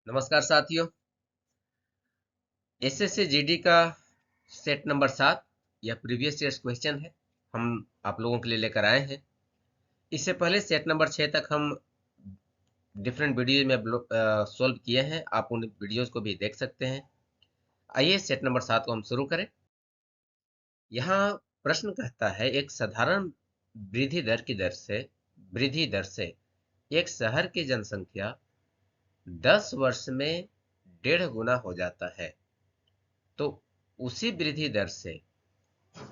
नमस्कार साथियों। SSC GD का सेट नंबर 7 यह प्रीवियस ईयर्स क्वेश्चन है। हम आप लोगों के लिए लेकर आए हैं। इससे पहले सेट नंबर 6 तक हम डिफरेंट वीडियो में सॉल्व किए हैं। आप उन वीडियोस को भी देख सकते हैं। आइए सेट नंबर 7 को हम शुरू करें। यहाँ प्रश्न कहता है, एक साधारण वृद्धि दर से एक शहर की जनसंख्या 10 वर्ष में 1.5 गुना हो जाता है, तो उसी वृद्धि दर से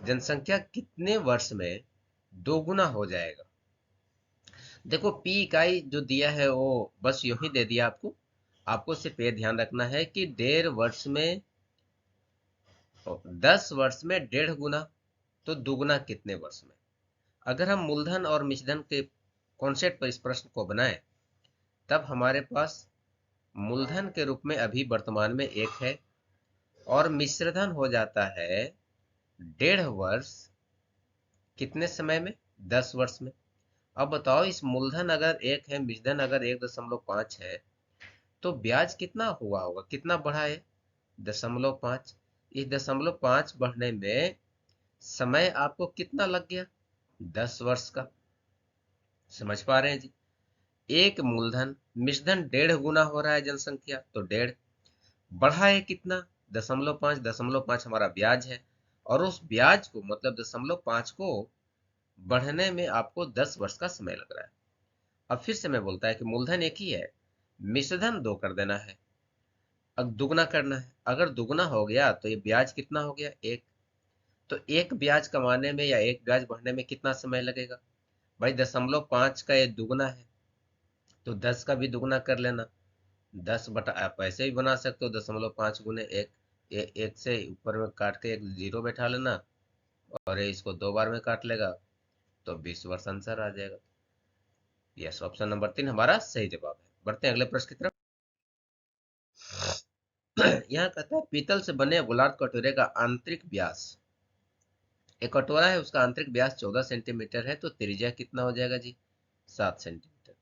जनसंख्या कितने वर्ष में दोगुना हो जाएगा। देखो, पी इकाई जो दिया है वो बस यूं ही दे दिया आपको। आपको सिर्फ ये ध्यान रखना है कि 1.5 वर्ष में 10 वर्ष में 1.5 गुना, तो दुगुना कितने वर्ष में। अगर हम मूलधन और मिश्रधन के कॉन्सेप्ट पर इस प्रश्न को बनाएं, तब हमारे पास मूलधन के रूप में अभी वर्तमान में 1 है और मिश्रधन हो जाता है 1.5 वर्ष कितने समय में, 10 वर्ष में। अब बताओ, इस मूलधन अगर 1 है, मिश्रधन अगर 1.5 है, तो ब्याज कितना हुआ होगा, कितना बढ़ा है, 0.5। इस 0.5 बढ़ने में समय आपको कितना लग गया, 10 वर्ष का। समझ पा रहे हैं जी। एक मूलधन, मिश्रधन 1.5 गुना हो रहा है जनसंख्या, तो 1.5 बढ़ा है कितना, 0.5। 0.5 हमारा ब्याज है, और उस ब्याज को मतलब 0.5 को बढ़ने में आपको 10 वर्ष का समय लग रहा है। अब फिर से मैं बोलता है कि मूलधन 1 ही है, मिश्रधन 2 कर देना है, अब दुगना करना है। अगर दुगना हो गया तो ये ब्याज कितना हो गया, 1। तो एक ब्याज कमाने में या एक ब्याज बढ़ने में कितना समय लगेगा भाई, 0.5 का ये दुगना है, तो 10 का भी दुगना कर लेना। 10 बटा, आप ऐसे ही बना सकते हो, 0.5 गुने 1। एक से ऊपर में काट के एक जीरो बैठा लेना, और ये इसको 2 बार में काट लेगा, तो 20 वर्ष आंसर आ जाएगा। यस, ऑप्शन नंबर 3 हमारा सही जवाब है। बढ़ते हैं अगले प्रश्न की तरफ। यहाँ कहता है, पीतल से बने गोलार्ध कटोरे का आंतरिक व्यास, एक कटोरा है, उसका आंतरिक व्यास 14 सेंटीमीटर है, तो त्रिज्या कितना हो जाएगा जी, 7 सेंटीमीटर।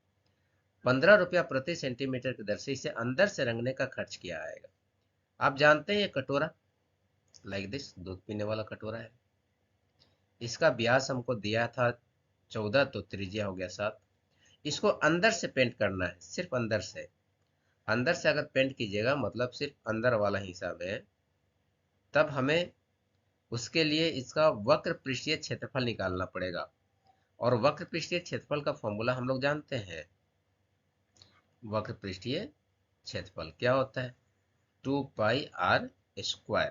15 रुपया प्रति सेंटीमीटर की दर से इसे अंदर से रंगने का खर्च किया आएगा। आप जानते हैं ये कटोरा लाइक दिस, दूध पीने वाला कटोरा है। इसका व्यास हमको दिया था 14, तो त्रिज्या हो गया 7। इसको अंदर से पेंट करना है, सिर्फ अंदर से। अंदर से अगर पेंट कीजिएगा, मतलब सिर्फ अंदर वाला हिसाब है, तब हमें उसके लिए इसका वक्र पृष्ठीय क्षेत्रफल निकालना पड़ेगा। और वक्र पृष्ठीय क्षेत्रफल का फॉर्मूला हम लोग जानते हैं। वक्र पृष्ठीय क्षेत्रफल क्या होता है, 2πr²।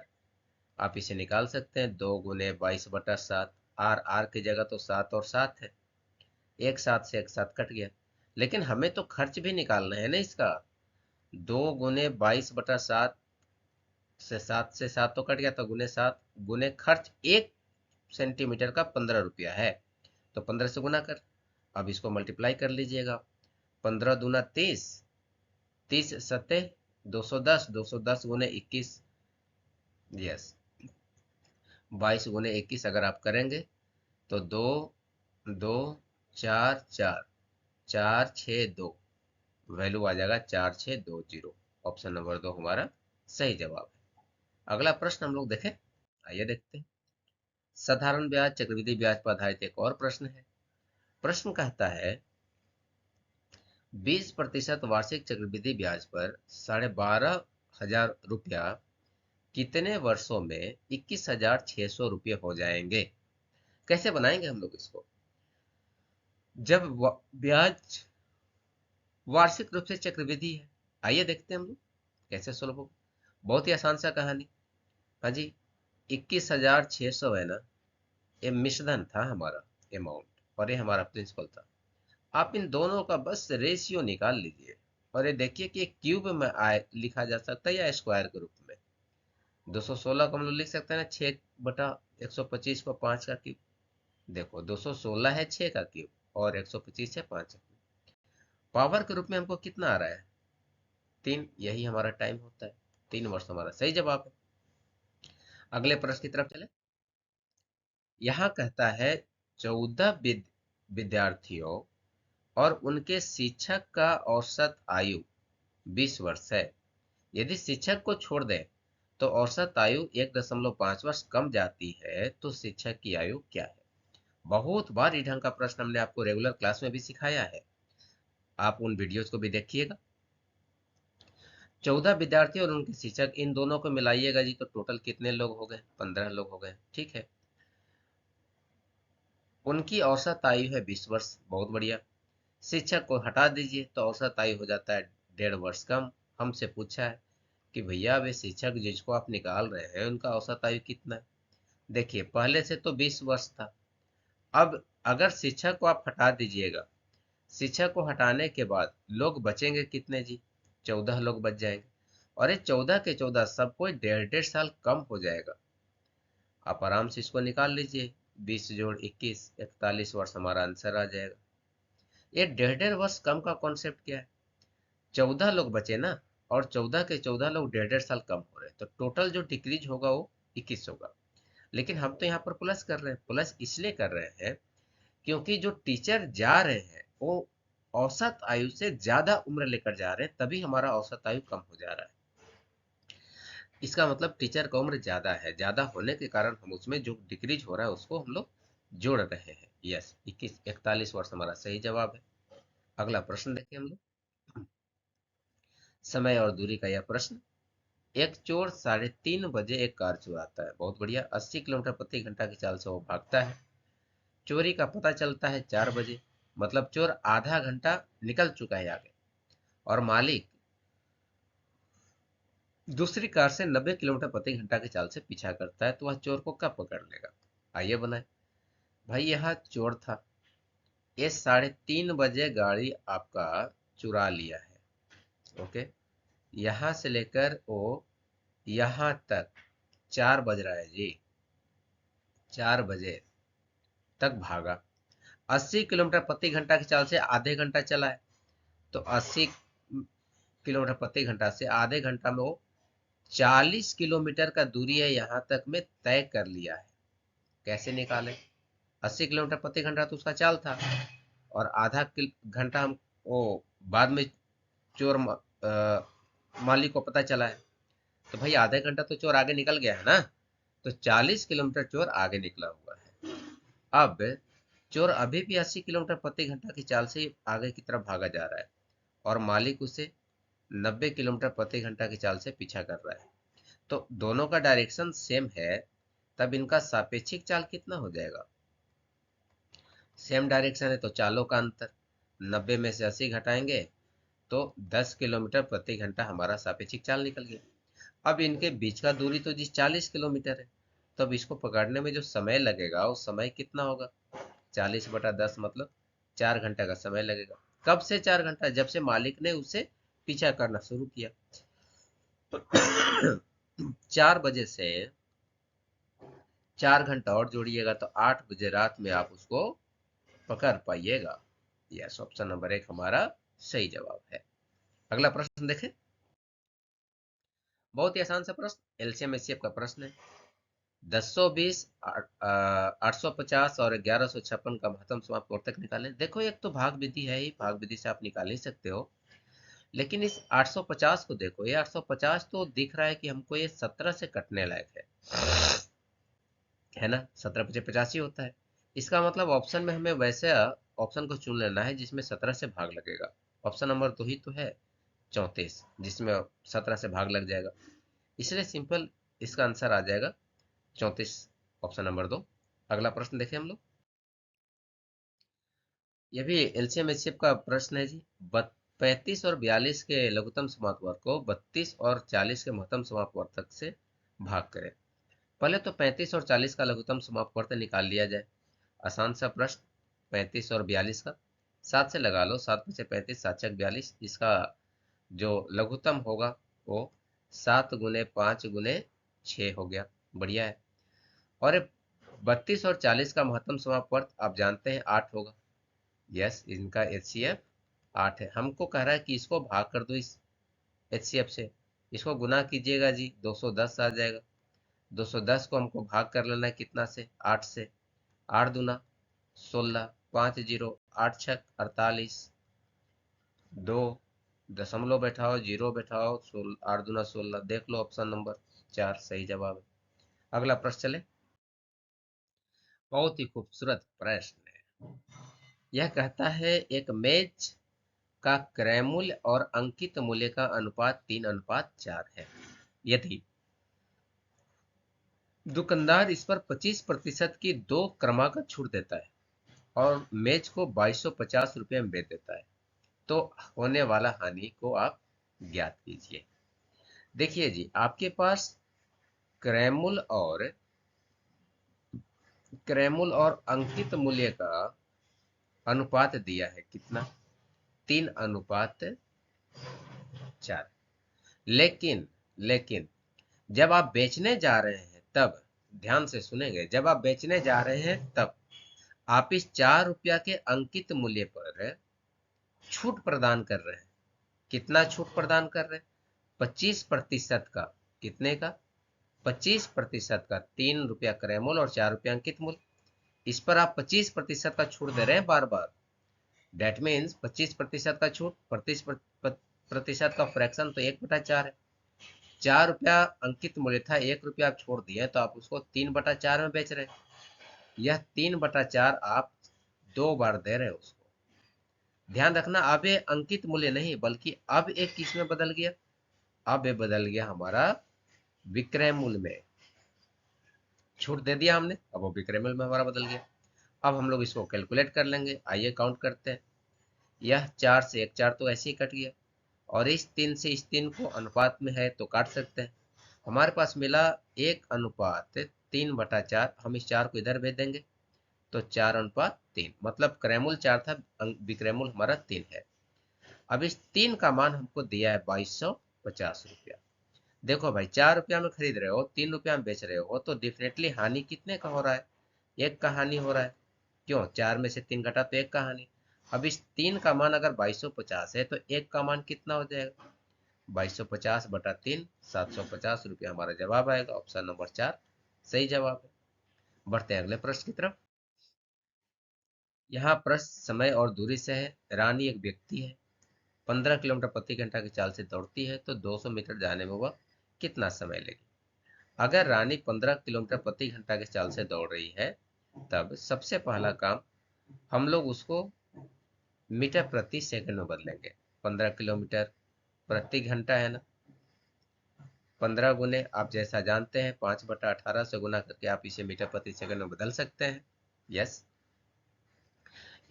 आप इसे निकाल सकते हैं, 2 × 22/7। आर आर की जगह तो 7 और 7 है, एक साथ से एक साथ कट गया। लेकिन हमें तो खर्च भी निकालना है ना इसका। 2 × 22/7 से 7 तो कट गया, तो ×7 गुने खर्च 1 सेंटीमीटर का 15 रुपया है, तो 15 से गुना कर। अब इसको मल्टीप्लाई कर लीजिएगा, 15 दूना 30, 30 × 210, 210 गुने 21। यस, 22 गुने 21 अगर आप करेंगे, तो 2 2 4 4, 4 6 2, वैल्यू आ जाएगा 4620। ऑप्शन नंबर 2 हमारा सही जवाब है। अगला प्रश्न हम लोग देखें। आइए देखते हैं। साधारण ब्याज चक्रवृद्धि ब्याज पर आधारित एक और प्रश्न है। प्रश्न कहता है, 20% वार्षिक चक्रवृद्धि ब्याज पर 12,500 रुपया कितने वर्षों में 21,600 रुपये हो जाएंगे। कैसे बनाएंगे हम लोग इसको, जब ब्याज वार्षिक रूप से चक्रवृद्धि है। आइए देखते हैं हम लोग कैसे सोल्व होगा। बहुत ही आसान सा कहानी। हाँ जी, 21,600 है ना, ये मिश्रधन था हमारा अमाउंट, और ये हमारा प्रिंसिपल था। आप इन दोनों का बस रेशियो निकाल लीजिए, और ये देखिए कि क्यूब में आए लिखा जा सकता है या स्क्वायर के रूप में। 216 को हम लोग लिख सकते हैं ना, 6/125 को 5 का क्यूब। देखो, 216 है 6 का क्यूब, और 125 है 5 का क्यूब। पावर के रूप में हमको कितना आ रहा है, 3। यही हमारा टाइम होता है, 3 वर्ष हमारा सही जवाब है। अगले प्रश्न की तरफ चले। यहाँ कहता है, 14 विद्यार्थियों और उनके शिक्षक का औसत आयु 20 वर्ष है। यदि शिक्षक को छोड़ दें तो औसत आयु 1.5 वर्ष कम जाती है, तो शिक्षक की आयु क्या है? बहुत बार ये ढंग का प्रश्न हमने आपको रेगुलर क्लास में भी सिखाया है, आप उन वीडियोस को भी देखिएगा। 14 विद्यार्थी और उनके शिक्षक, इन दोनों को मिलाइएगा जी तो टोटल कितने लोग हो गए? 15 लोग हो गए। ठीक है, उनकी औसत आयु है 20 वर्ष। बहुत बढ़िया। शिक्षक को हटा दीजिए तो औसत आयु हो जाता है 1.5 वर्ष कम। हमसे पूछा है कि भैया वे शिक्षक जिसको आप निकाल रहे हैं उनका औसत आयु कितना है? देखिए, पहले से तो 20 वर्ष था। अब अगर शिक्षक को आप हटा दीजिएगा, शिक्षक को हटाने के बाद लोग बचेंगे कितने जी? 14 लोग बच जाएंगे। और ये 14 के 14 सबको 1.5 साल कम हो जाएगा। आप आराम से इसको निकाल लीजिए, 20 जोड़ 21, 41 वर्ष हमारा आंसर आ जाएगा। ये 1.5 वर्ष कम का कॉन्सेप्ट क्या है? 14 लोग बचे ना, और 14 के 14 लोग 1.5 साल कम हो रहे हैं, तो टोटल जो डिक्रीज होगा वो 21 होगा। लेकिन हम तो यहाँ पर प्लस कर रहे हैं। प्लस इसलिए कर रहे हैं क्योंकि जो टीचर जा रहे हैं वो औसत आयु से ज्यादा उम्र लेकर जा रहे हैं, तभी हमारा औसत आयु कम हो जा रहा है। इसका मतलब टीचर का उम्र ज्यादा है, ज्यादा होने के कारण हम उसमें जो डिक्रीज हो रहा है उसको हम लोग जोड़ रहे हैं। यस, 41 वर्ष हमारा सही जवाब है। अगला प्रश्न देखिए हम लोग, समय और दूरी का यह प्रश्न। एक चोर 3:30 बजे एक कार चुराता है। बहुत बढ़िया। 80 किलोमीटर प्रति घंटा की चाल से वो भागता है। चोरी का पता चलता है 4 बजे, मतलब चोर आधा घंटा निकल चुका है आगे, और मालिक दूसरी कार से 90 किलोमीटर प्रति घंटा की चाल से पीछा करता है, तो वह चोर को कब पकड़ लेगा? आइए बनाए। भाई यह चोर था, ये 3:30 बजे गाड़ी आपका चुरा लिया है। ओके, यहां से लेकर वो यहां तक 4 बज रहा है जी, 4 बजे तक भागा। 80 किलोमीटर प्रति घंटा की चाल से आधे घंटा चला है, तो 80 किलोमीटर प्रति घंटा से आधे घंटा में वो 40 किलोमीटर का दूरी है यहाँ तक में तय कर लिया है। कैसे निकाले? 80 किलोमीटर प्रति घंटा तो उसका चाल था, और आधा घंटा हम वो बाद में चोर मालिक को पता चला है, तो भाई आधे घंटा तो चोर आगे निकल गया है ना, तो 40 किलोमीटर चोर आगे निकला हुआ है। अब चोर अभी भी 80 किलोमीटर प्रति घंटा की चाल से आगे की तरफ भागा जा रहा है, और मालिक उसे 90 किलोमीटर प्रति घंटा की चाल से पीछा कर रहा है। तो दोनों का डायरेक्शन सेम है, तब इनका सापेक्षिक चाल कितना हो जाएगा? सेम डायरेक्शन है तो चालों का अंतर, 90 में से 80 घटाएंगे तो 10 किलोमीटर प्रति घंटा हमारा सापेक्षिक चाल निकल गया। अब इनके बीच का दूरी तो जी 40 किलोमीटर है, तब इसको पकड़ने में जो समय लगेगा वो समय कितना होगा? 40/10 मतलब 4 घंटा का समय लगेगा। कब से 4 घंटा? जब से मालिक ने उसे पीछा करना शुरू किया। 4 बजे से 4 घंटा और जोड़िएगा तो 8 बजे रात में आप उसको पकड़ पाइएगा। यस, ऑप्शन नंबर 1 हमारा सही जवाब है। अगला प्रश्न देखें, बहुत ही आसान सा प्रश्न, एलसीएम एचसीएफ का प्रश्न है। 1020, 850 और 1156 का महत्तम समापवर्तक निकालें। देखो, एक तो भाग विधि है ही, भाग विधि से आप निकाल ही सकते हो, लेकिन इस 850 को देखो, ये 850 तो दिख रहा है कि हमको ये 17 से कटने लायक है ना? 17×5 = 85 होता है। इसका मतलब ऑप्शन में हमें वैसे ऑप्शन को चुन लेना है जिसमें 17 से भाग लगेगा। ऑप्शन नंबर 2 ही तो है, 34, जिसमें 17 से भाग लग जाएगा, इसलिए सिंपल इसका आंसर आ जाएगा 34, ऑप्शन नंबर 2। अगला प्रश्न देखें हम लोग, ये भी एलसीएम एचसीएफ का प्रश्न है जी। 35 और 42 के लघुत्तम समापवर्तक को 32 और 40 के महत्तम समापवर्तक से भाग करें। पहले तो 35 और 40 का लघुत्तम समापवर्तक निकाल लिया जाए। आसान सा प्रश्न, 35 और 42 का 7 से लगा लो, 7×5 = 35, 7×6 = 42। इसका जो लघुत्तम होगा वो 7×5×6 हो गया। बढ़िया है। और 32 और 40 का महत्तम समापवर्त आप जानते हैं 8 होगा। यस, इनका एचसीएफ 8 है। हमको कह रहा है कि इसको भाग कर दो इस एचसीएफ से, इसको गुना कीजिएगा जी, 210 आ जाएगा। 210 को हमको भाग कर लेना है कितना से? 8 से। 8 दूना 16, 5 0, 8 6 48, 2 दशमलव बैठाओ, जीरो बैठाओ, 8 दूना 16, देख लो ऑप्शन नंबर 4 सही जवाब है। अगला प्रश्न चले। बहुत ही खूबसूरत प्रश्न है। यह कहता है एक मेज का क्रय मूल्य और अंकित मूल्य का अनुपात 3:4 है। यदि दुकानदार इस पर 25% की 2 क्रमागत छूट देता है और मेज को 2250 रुपये में बेच देता है, तो होने वाला हानि को आप ज्ञात कीजिए। देखिए जी, आपके पास क्रय मूल्य और अंकित मूल्य का अनुपात दिया है कितना, 3:4। लेकिन जब आप बेचने जा रहे हैं तब, ध्यान से सुनेंगे, जब आप बेचने जा रहे हैं तब आप इस 4 रुपया के अंकित मूल्य पर छूट प्रदान कर रहे हैं। कितना छूट प्रदान कर रहे हैं? 25% का। कितने का? 25% का। 3 रुपया क्रय मूल्य और 4 रुपया अंकित मूल्य, इस पर आप 25% का छूट दे रहे हैं बार बार। डेट मीन्स 25% का छूट, 25% का फ्रैक्शन तो 1/4 है। 4 रुपया अंकित मूल्य था, 1 रुपया आप छोड़ दिए तो आप उसको 3/4 में बेच रहे हैं। यह 3/4 आप 2 बार दे रहे हैं उसको। ध्यान रखना, अब ये अंकित मूल्य नहीं बल्कि अब एक किस में बदल गया, अब ये बदल गया हमारा विक्रय मूल्य में। छूट दे दिया हमने, अब वो विक्रय मूल्य में हमारा बदल गया। अब हम लोग इसको कैलकुलेट कर लेंगे। आइए काउंट करते हैं। यह 4 से 1 4 तो ऐसे ही कट गया, और इस 3 से इस 3 को अनुपात में है तो काट सकते हैं। हमारे पास मिला 1:3/4। हम इस 4 को इधर भेज देंगे तो 4:3, मतलब क्रयमूल 4 था, विक्रयमूल हमारा 3 है। अब इस 3 का मान हमको दिया है 2250 रुपया। देखो भाई, 4 रुपया में खरीद रहे हो, 3 रुपया में बेच रहे हो, तो डेफिनेटली हानि कितने का हो रहा है? 1 का हानि हो रहा है। क्यों? 4 में से 3 घटा तो 1 का हानि। अब इस 3 का मान अगर 2250 है तो 1 का मान कितना हो जाएगा? 2250/3, 750 रुपया हमारा जवाब आएगा। ऑप्शन नंबर 4 सही जवाब है। बढ़ते हैं अगले प्रश्न की तरफ। यहाँ प्रश्न समय और दूरी से है। रानी एक व्यक्ति है, 15 किलोमीटर प्रति घंटा की चाल से दौड़ती है, तो 200 मीटर जाने में वह कितना समय लेगी? अगर रानी 15 किलोमीटर प्रति घंटा की चाल से दौड़ रही है, तब सबसे पहला काम हम लोग उसको मीटर प्रति सेकंड में बदलेंगे। 15 किलोमीटर प्रति घंटा है ना, 15 गुने आप जैसा जानते हैं 5/18 से गुना करके आप इसे मीटर प्रति सेकंड में बदल सकते हैं। यस,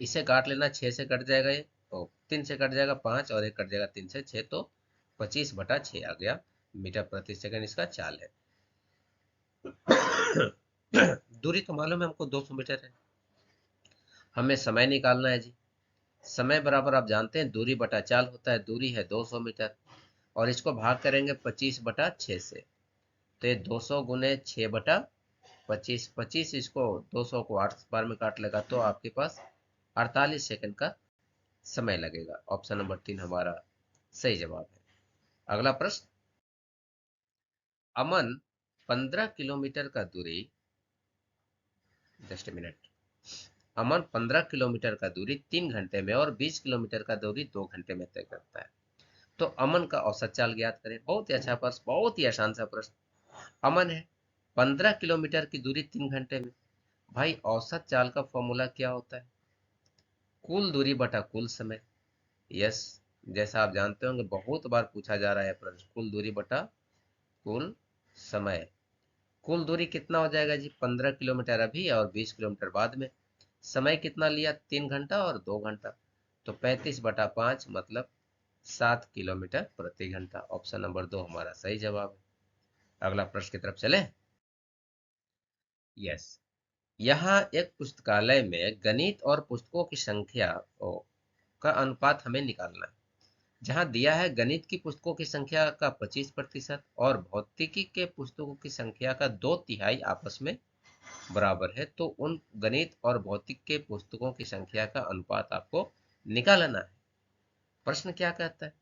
इसे काट लेना, 6 से कट जाएगा, ये तो 3 से कट जाएगा 5, और 1 कट जाएगा 3 से 6, तो 25/6 आ गया मीटर प्रति सेकंड इसका चाल है। दूरी तो मालूम है हमको 200 मीटर है, हमें समय निकालना है जी। समय बराबर आप जानते हैं दूरी बटा चाल होता है। दूरी है 200 मीटर और इसको भाग करेंगे 25/6 से, तो ये 200 गुने 6/25, 25 इसको 200 को 8 बार में काट लेगा तो आपके पास 48 सेकंड का समय लगेगा। ऑप्शन नंबर 3 हमारा सही जवाब है। अगला प्रश्न। अमन 15 किलोमीटर का दूरी, जस्ट मिनट, अमन 15 किलोमीटर का दूरी 3 घंटे में और 20 किलोमीटर का दूरी 2 घंटे में तय करता है, तो अमन का औसत चाल ज्ञात करें। बहुत ही अच्छा प्रश्न, बहुत ही आसान सा प्रश्न। अमन है 15 किलोमीटर की दूरी 3 घंटे में। भाई औसत चाल का फॉर्मूला क्या होता है? कुल दूरी बटा कुल समय। यस, जैसा आप जानते होंगे बहुत बार पूछा जा रहा है प्रश्न, कुल दूरी बटा कुल समय। कुल दूरी कितना हो जाएगा जी? 15 किलोमीटर अभी और 20 किलोमीटर बाद में। समय कितना लिया? 3 घंटा और 2 घंटा, तो 35/5 मतलब 7 किलोमीटर प्रति घंटा। ऑप्शन नंबर 2 हमारा सही जवाब है। अगला प्रश्न की तरफ चले। यस, यहाँ एक पुस्तकालय में गणित और पुस्तकों की संख्या का अनुपात हमें निकालना है। जहाँ दिया है गणित की पुस्तकों की संख्या का 25% और भौतिकी के पुस्तकों की संख्या का 2/3 आपस में बराबर है, तो उन गणित और भौतिक के पुस्तकों की संख्या का अनुपात आपको निकालना है। प्रश्न क्या कहता है?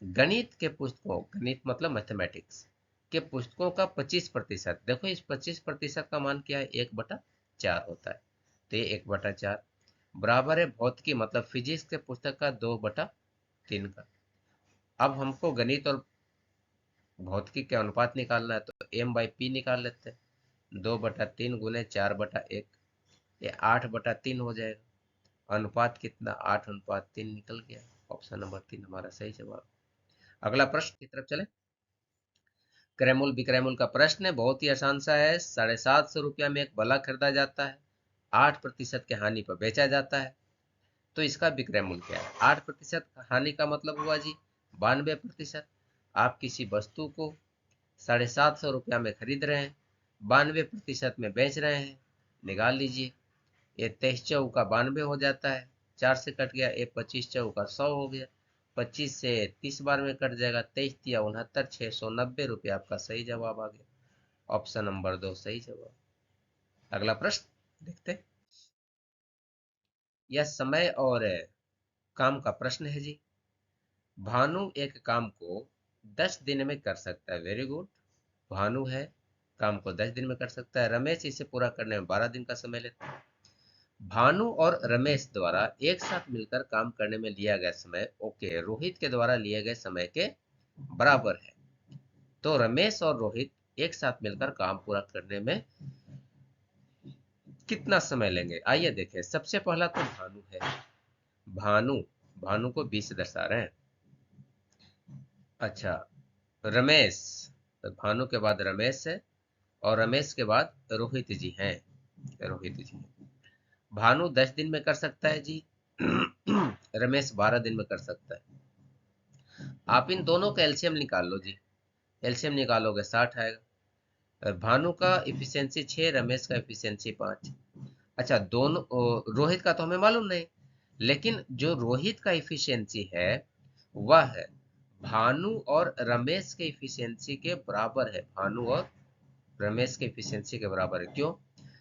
गणित के पुस्तकों, गणित मतलब मैथमेटिक्स के पुस्तकों का 25%। देखो इस 25% का मान क्या है? 1/4 होता है, तो ये 1/4 बराबर है भौतिकी मतलब फिजिक्स के पुस्तक का 2/3 का। अब हमको गणित और भौतिकी के अनुपात निकालना है, तो एम बाई पी निकाल लेते हैं। 2/3 गुने 4/1, ये 8/3 हो जाएगा। अनुपात कितना, 8:3 निकल गया। ऑप्शन नंबर 3 हमारा सही जवाब। अगला प्रश्न की तरफ चले। क्रैमुल विक्रैमुल का प्रश्न है, बहुत ही आसान सा है। 750 रुपया में एक बल्ब खरीदा जाता है, 8% के हानि पर बेचा जाता है, तो इसका विक्रय क्या है। 8% हानि का मतलब हुआ जी 92%। आप किसी वस्तु को 750 रुपया में खरीद रहे हैं, 92% में बेच रहे हैं, निकाल लीजिए। ये 23 × 92 हो जाता है, 4 से कट गया, ये 25 × 100 हो गया, 25 से 30 बार में कट जाएगा, 23×3 = 69, 690 रुपया आपका सही जवाब आ गया। ऑप्शन नंबर 2 सही जवाब। अगला प्रश्न देखते हैं। यह समय और काम का प्रश्न है जी। भानु एक काम को 10 दिन में कर सकता है, वेरी गुड। भानु है, काम को 10 दिन में कर सकता है। रमेश इसे पूरा करने में 12 दिन का समय लेता है। भानु और रमेश द्वारा एक साथ मिलकर काम करने में लिया गया समय ओके रोहित के द्वारा लिए गए समय के बराबर है, तो रमेश और रोहित एक साथ मिलकर काम पूरा करने में कितना समय लेंगे, आइए देखें। सबसे पहला तो भानु है। भानु, भानु को 20 दर्शा रहे हैं। अच्छा, रमेश, तो भानु के बाद रमेश है, और रमेश के बाद रोहित जी हैं। रोहित जी, भानु 10 दिन में कर सकता है जी। रमेश 12 दिन में कर सकता है। आप इन दोनों का एलसीएम निकाल लो जी। एलसीएम निकालोगे 60 आएगा। भानु का इफिशियंसी 6, रमेश का इफिशियंसी 5। अच्छा, दोनों रोहित का तो हमें मालूम नहीं, लेकिन जो रोहित का इफिशियंसी है वह है भानु और रमेश के इफिशियंसी के बराबर है। भानु और रमेश के इफिशियंसी के बराबर है। क्यों?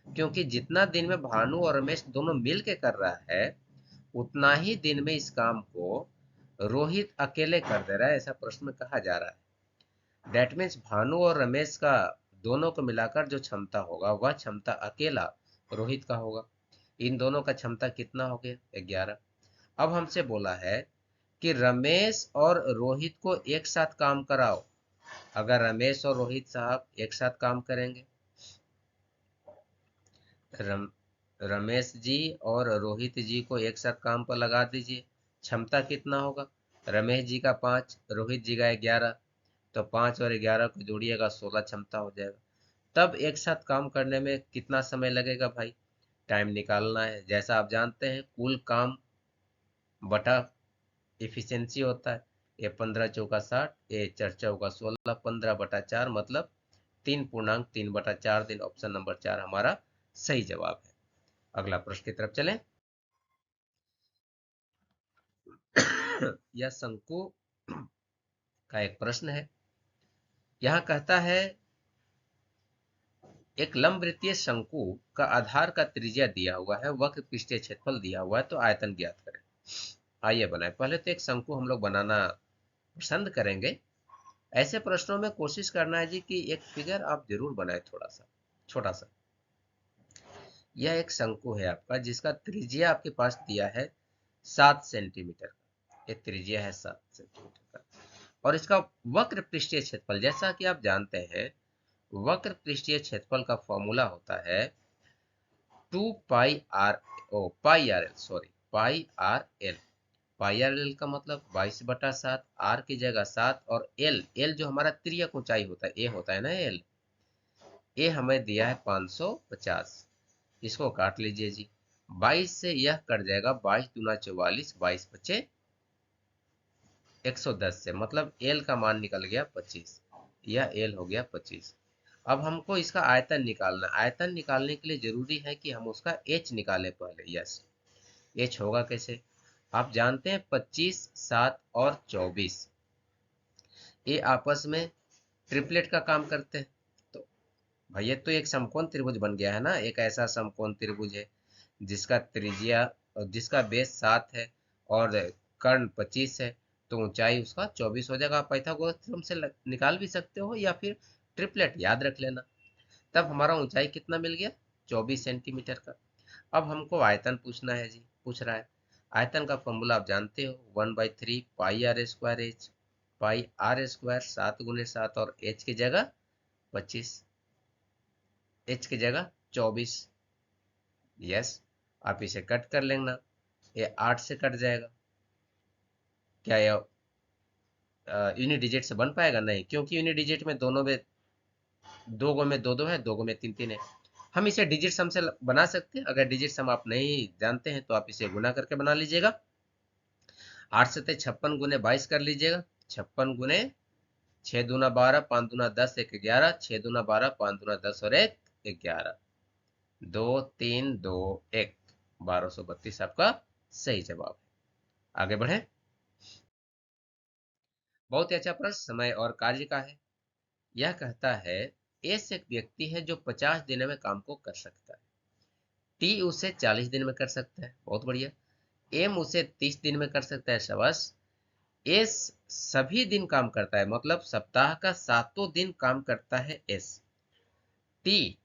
क्योंकि जितना दिन में भानु और रमेश दोनों मिल के कर रहा है, उतना ही दिन में इस काम को रोहित अकेले कर दे रहा है, ऐसा प्रश्न में कहा जा रहा है। दैट मीन्स भानु और रमेश का दोनों को मिलाकर जो क्षमता होगा वह क्षमता अकेला रोहित का होगा। इन दोनों का क्षमता कितना हो गया, 11। अब हमसे बोला है कि रमेश और रोहित को एक साथ काम कराओ। अगर रमेश और रोहित साहब एक साथ काम करेंगे, रमेश जी और रोहित जी को एक साथ काम पर लगा दीजिए, क्षमता कितना होगा। रमेश जी का 5, रोहित जी का 11, तो 5 और 11 को जोड़िएगा 16 क्षमता हो जाएगा। तब एक साथ काम करने में कितना समय लगेगा भाई, टाइम निकालना है। जैसा आप जानते हैं कुल काम बटा इफिशियंसी होता है। ये 15×4 = 60, ये 4×4 = 16, 15/4 मतलब 3.3/4 दिन। ऑप्शन नंबर 4 हमारा सही जवाब है। अगला प्रश्न की तरफ चलें। यह शंकु का एक प्रश्न है। यहाँ कहता है एक लंबवृत्तीय शंकु का आधार का त्रिज्या दिया हुआ है, वक्र पृष्ठीय क्षेत्रफल दिया हुआ है, तो आयतन ज्ञात करें। आइए बनाए। पहले तो एक शंकु हम लोग बनाना पसंद करेंगे। ऐसे प्रश्नों में कोशिश करना है जी कि एक फिगर आप जरूर बनाए, थोड़ा सा छोटा सा। यह एक शंकु है आपका, जिसका त्रिज्या आपके पास दिया है 7 सेंटीमीटर का। ये त्रिज्या है 7 सेंटीमीटर का, और इसका वक्र पृष्ठीय क्षेत्रफल, जैसा कि आप जानते हैं वक्र पृष्ठीय क्षेत्रफल का फॉर्मूला होता है 2 पाई आर एल। पाई आर एल का मतलब 22/7, आर की जगह 7, और एल, एल जो हमारा तिर्यक ऊंचाई होता है, ए होता है ना एल, ए हमें दिया है 550। इसको काट लीजिए जी। 22 से यह कट जाएगा, 22×4 = 44, 22×5 = 110 से, मतलब एल का मान निकल गया 25। यह एल हो गया 25। अब हमको इसका आयतन निकालना। आयतन निकालने के लिए जरूरी है कि हम उसका एच निकालें पहले। यस, एच होगा कैसे, आप जानते हैं 25, 7 और 24 ये आपस में ट्रिपलेट का काम करते हैं। तो भैया तो एक समकोण त्रिभुज बन गया है ना। एक ऐसा समकोण त्रिभुज है जिसका त्रिज्या, जिसका बेस 7 है और कर्ण 25 है, तो ऊंचाई उसका 24 हो जाएगा। आप पाइथागोरस थ्योरम से निकाल भी सकते हो, या फिर ट्रिपलेट याद रख लेना। तब हमारा ऊंचाई कितना मिल गया, 24 सेंटीमीटर का। अब हमको आयतन पूछना है जी, पूछ रहा है। आयतन का फॉर्मूला आप जानते हो, 1/3 pi R square H. Pi R square 7 × 7 और h की जगह 25, h की जगह 24। यस, आप इसे कट कर लेना, ये 8 से कट जाएगा। क्या यह यूनिट डिजिट से बन पाएगा? नहीं, क्योंकि यूनिट डिजिट में दोनों में दो गो में दो दो है, दो गो में तीन तीन है। हम इसे डिजिट सम से बना सकते हैं। अगर डिजिट सम आप नहीं जानते हैं तो आप इसे गुना करके बना लीजिएगा। 8 से 56 गुने 22 कर लीजिएगा। 56 गुने 6 दूना 12, 5 दूना 10, 1 11, 6 दूना 12, 5 दूना 10 और 1 11, 2 3 2 1, 1232 आपका सही जवाब है। आगे बढ़े। बहुत ही अच्छा प्रश्न समय और कार्य का है। यह कहता है एस एक व्यक्ति है जो 50 दिनों में काम को कर सकता है। टी उसे 40 दिन में कर सकता है, बहुत बढ़िया। एम उसे 30 दिन में कर सकता है, शाबाश। एस सभी दिन काम करता है, मतलब सप्ताह का 7 दिन काम करता है एस। टी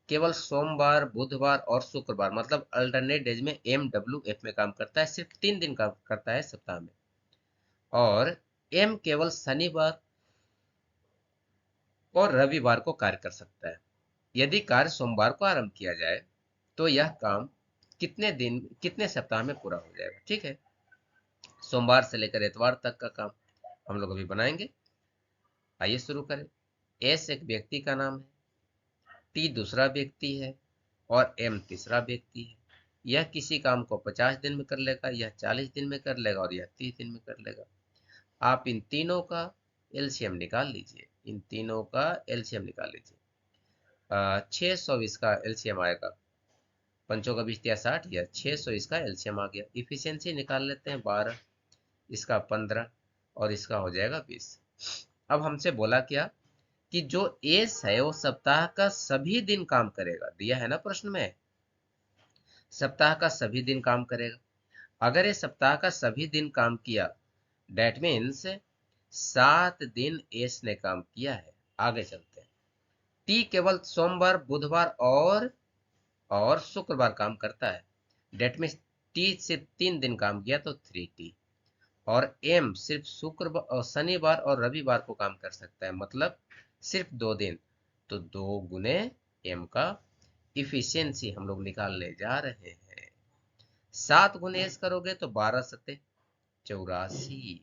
केवल सोमवार, बुधवार और शुक्रवार, मतलब अल्टरनेट डेज में MWF में काम करता है, सिर्फ 3 दिन काम करता है सप्ताह में। और एम केवल शनिवार और रविवार को कार्य कर सकता है। यदि कार्य सोमवार को आरंभ किया जाए तो यह काम कितने सप्ताह में पूरा हो जाएगा? ठीक है, सोमवार से लेकर इतवार तक का काम हम लोग अभी बनाएंगे। आइए शुरू करें। एस एक व्यक्ति का नाम है, टी दूसरा व्यक्ति है और एम तीसरा व्यक्ति है। यह किसी काम को 50 दिन में कर लेगा, यह 40 दिन में कर लेगा और यह 30 दिन में कर लेगा। आप इन तीनों का एलसीएम निकाल लीजिए, इन तीनों का एलसीएम निकाल लीजिए। 600 इसका एलसीएम आएगा, पंचों का 20 या 60, या 600 इसका एलसीएम आ गया। इफिशियंसी निकाल लेते हैं, 12 इसका 15 और इसका हो जाएगा 20। अब हमसे बोला क्या कि जो एस है वो सप्ताह का सभी दिन काम करेगा, दिया है ना प्रश्न में, सप्ताह का सभी दिन काम करेगा। अगर ये सप्ताह का सभी दिन काम किया, डेट मीन्स 7 दिन एस ने काम किया है। आगे चलते हैं। टी केवल सोमवार, बुधवार और शुक्रवार काम करता है, डेट मीन्स टी सिर्फ 3 दिन काम किया तो 3T। और एम सिर्फ शुक्रवार और शनिवार और रविवार को काम कर सकता है, मतलब सिर्फ 2 दिन, तो 2 गुने एम का इफिशियंसी हम लोग निकालने जा रहे हैं। 7 गुने एस करोगे तो 12 सत्ते 84,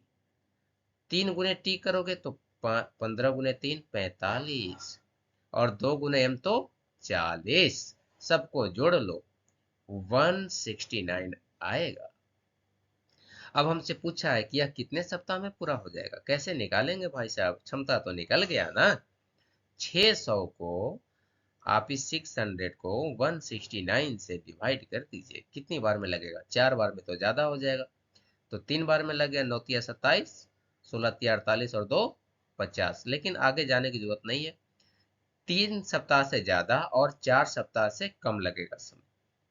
3 गुने टी करोगे तो 15 गुने 3 45 और 2 गुने एम तो 40। सबको जोड़ लो, 169 आएगा। अब हमसे पूछा है कि यह कितने सप्ताह में पूरा हो जाएगा। कैसे निकालेंगे भाई साहब, क्षमता तो निकल गया ना। 600 को आप इस 600 को 169 से डिवाइड कर दीजिए। कितनी बार में लगेगा? 4 बार में तो ज्यादा हो जाएगा, तो 3 बार में लग गया। 9 तिया 27, 16 तिया 48 और 2 50। लेकिन आगे जाने की जरूरत नहीं है, 3 सप्ताह से ज्यादा और 4 सप्ताह से कम लगेगा समय,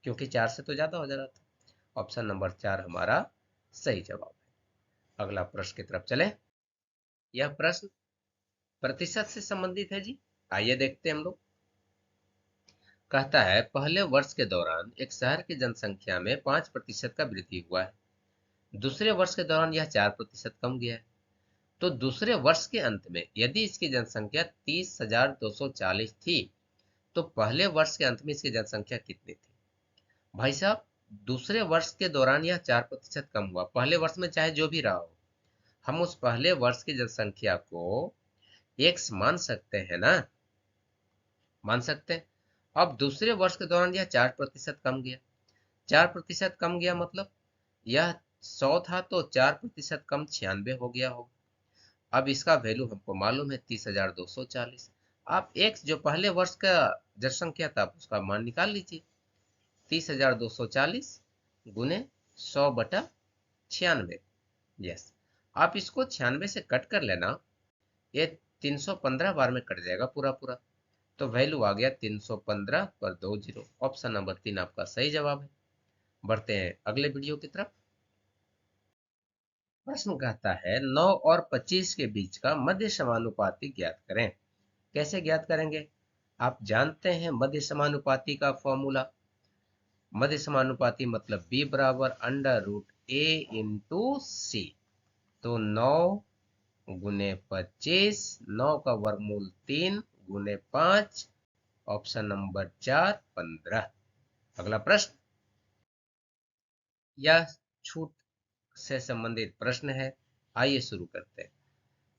क्योंकि 4 से तो ज्यादा हो जा रहा था। ऑप्शन नंबर 4 हमारा सही जवाब है। अगला प्रश्न की तरफ चले। यह प्रश्न प्रतिशत से संबंधित है जी, आइए देखते हैं हम लोग। कहता है पहले वर्ष के दौरान एक शहर की जनसंख्या में 5% का वृद्धि हुआ है, दूसरे वर्ष के दौरान यह 4% कम गया है, तो दूसरे वर्ष के अंत में यदि इसकी जनसंख्या 30,240 थी तो पहले वर्ष के अंत में इसकी जनसंख्या कितनी थी? भाई साहब, दूसरे वर्ष के दौरान यह 4% कम हुआ, पहले वर्ष में चाहे जो भी रहा हो, हम उस पहले वर्ष की जनसंख्या को एक्स मान सकते हैं ना, मान सकते हैं। अब दूसरे वर्ष के दौरान यह 4% कम गया, 4% कम गया मतलब यह 100 था तो 4% कम 96 हो गया होगा। अब इसका वैल्यू हमको मालूम है 30,240। आप एक्स जो पहले वर्ष का जनसंख्या था उसका मान निकाल लीजिए, 30,240 गुने 100/96। यस, आप इसको 96 से कट कर लेना, ये 315 बार में कट जाएगा पूरा पूरा, तो वैल्यू आ गया 315 पर 2 जीरो। ऑप्शन नंबर 3 आपका सही जवाब है। बढ़ते हैं अगले वीडियो की तरफ। प्रश्न कहता है 9 और 25 के बीच का मध्य समानुपाती ज्ञात करें। कैसे ज्ञात करेंगे? आप जानते हैं मध्य समानुपाती का फॉर्मूला। मध्य समानुपाती मतलब B = √A × C। तो 9 गुने 25, 9 का वर्गमूल 3 गुने 5, ऑप्शन नंबर 4 15। अगला प्रश्न, यह छूट से संबंधित प्रश्न है। आइए शुरू करते हैं।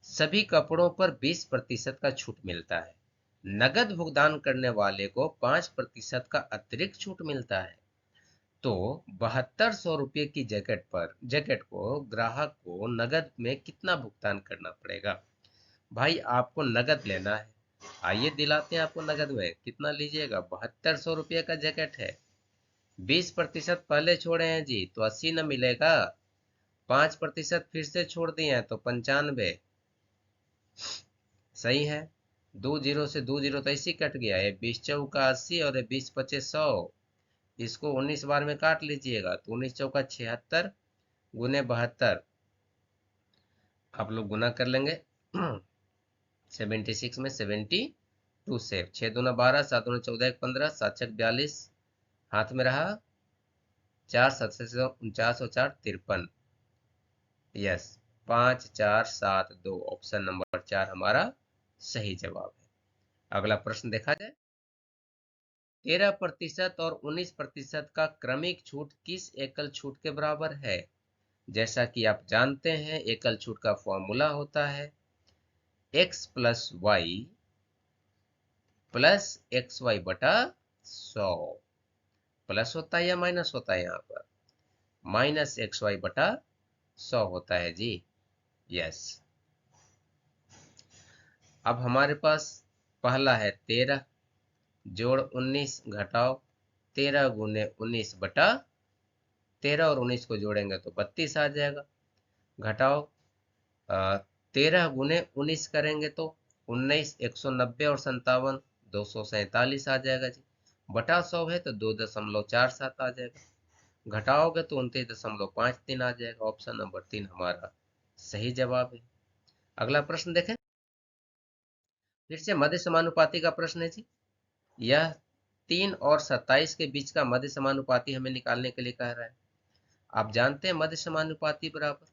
सभी कपड़ों पर 20% का छूट मिलता है। नगद भुगतान करने वाले को 5% का अतिरिक्त छूट मिलता है। तो 7200 रुपये की जैकेट को ग्राहक को नगद में कितना भुगतान करना पड़ेगा? भाई आपको नगद लेना है, आइए दिलाते हैं आपको नगद में। कितना लीजिएगा? 7200 रुपये का जैकेट है, 20% पहले छोड़े हैं जी तो 80 न मिलेगा, 5% फिर से छोड़ दिए हैं तो 95। सही है, 2 जीरो से 2 जीरो तो ऐसे ही कट गया। ये 20 चौका 80 और ये 20 पचे 100, इसको 19 बार में काट लीजिएगा तो 19 चौका 76 गुने 72, आप लोग गुना कर लेंगे। 76 में 72 से 6 दूना 12, 7 दूना 14, 1 15, 7 छक 42, हाथ में रहा 4, 7 से 49 और 4 53। यस, 5 4 7 2, ऑप्शन नंबर 4 हमारा सही जवाब है। अगला प्रश्न देखा जाए। 13% और 19% का क्रमिक छूट किस एकल छूट के बराबर है? जैसा कि आप जानते हैं एकल छूट का फॉर्मूला होता है x plus Y plus X Y बटा 100। प्लस होता है या माइनस होता है? यहाँ पर माइनस एक्स वाई बटा 100 होता है जी। यस, अब हमारे पास पहला है 13 जोड़ 19 घटाओ 13 गुने 19 बटा 13 और 19 को जोड़ेंगे तो 32 आ जाएगा। घटाओ 13 गुने 19 करेंगे तो 19, 190 और 57, 247 आ जाएगा जी। बटा 100 है तो 2.47 आ जाएगा। घटाओगे तो 29.53 आ जाएगा। ऑप्शन नंबर 3 हमारा सही जवाब है। अगला प्रश्न देखें, फिर से मध्य समानुपाती का प्रश्न है जी। यह 3 और 27 के बीच का मध्य समानुपाती हमें निकालने के लिए कह रहा है। आप जानते हैं मध्य समानुपाती बराबर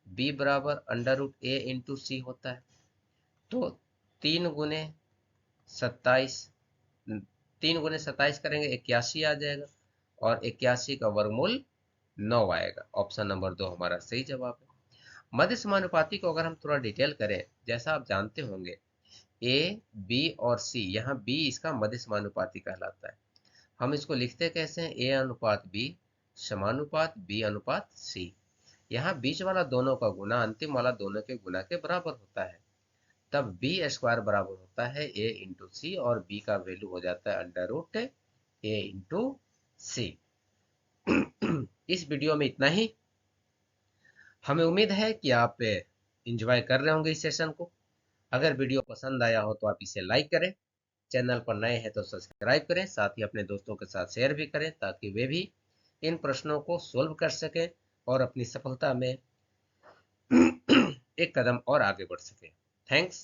b बराबर अंडर रूट ए इंटू सी होता है। तो 3 गुने 27, 3 गुने 27 करेंगे 81 आ जाएगा और 81 का वर्गमूल 9 आएगा। ऑप्शन नंबर 2 हमारा सही जवाब है। मध्य समानुपाती को अगर हम थोड़ा डिटेल करें, जैसा आप जानते होंगे ए बी और सी, यहाँ बी इसका मध्य समानुपाती कहलाता है। हम इसको लिखते कैसे हैं? ए अनुपात बी समानुपात बी अनुपात सी। यहाँ बीच वाला दोनों का गुना अंतिम वाला दोनों के गुना के बराबर होता है, तब बी स्क्वायर बराबर होता है ए इंटू सी और बी का वैल्यू हो जाता है अंडर रूट ए इंटू सी। इस वीडियो में इतना ही। हमें उम्मीद है कि आप एंजॉय कर रहे होंगे इस सेशन को। अगर वीडियो पसंद आया हो तो आप इसे लाइक करें, चैनल पर नए हैं तो सब्सक्राइब करें, साथ ही अपने दोस्तों के साथ शेयर भी करें ताकि वे भी इन प्रश्नों को सोल्व कर सकें और अपनी सफलता में एक कदम और आगे बढ़ सकें। थैंक्स।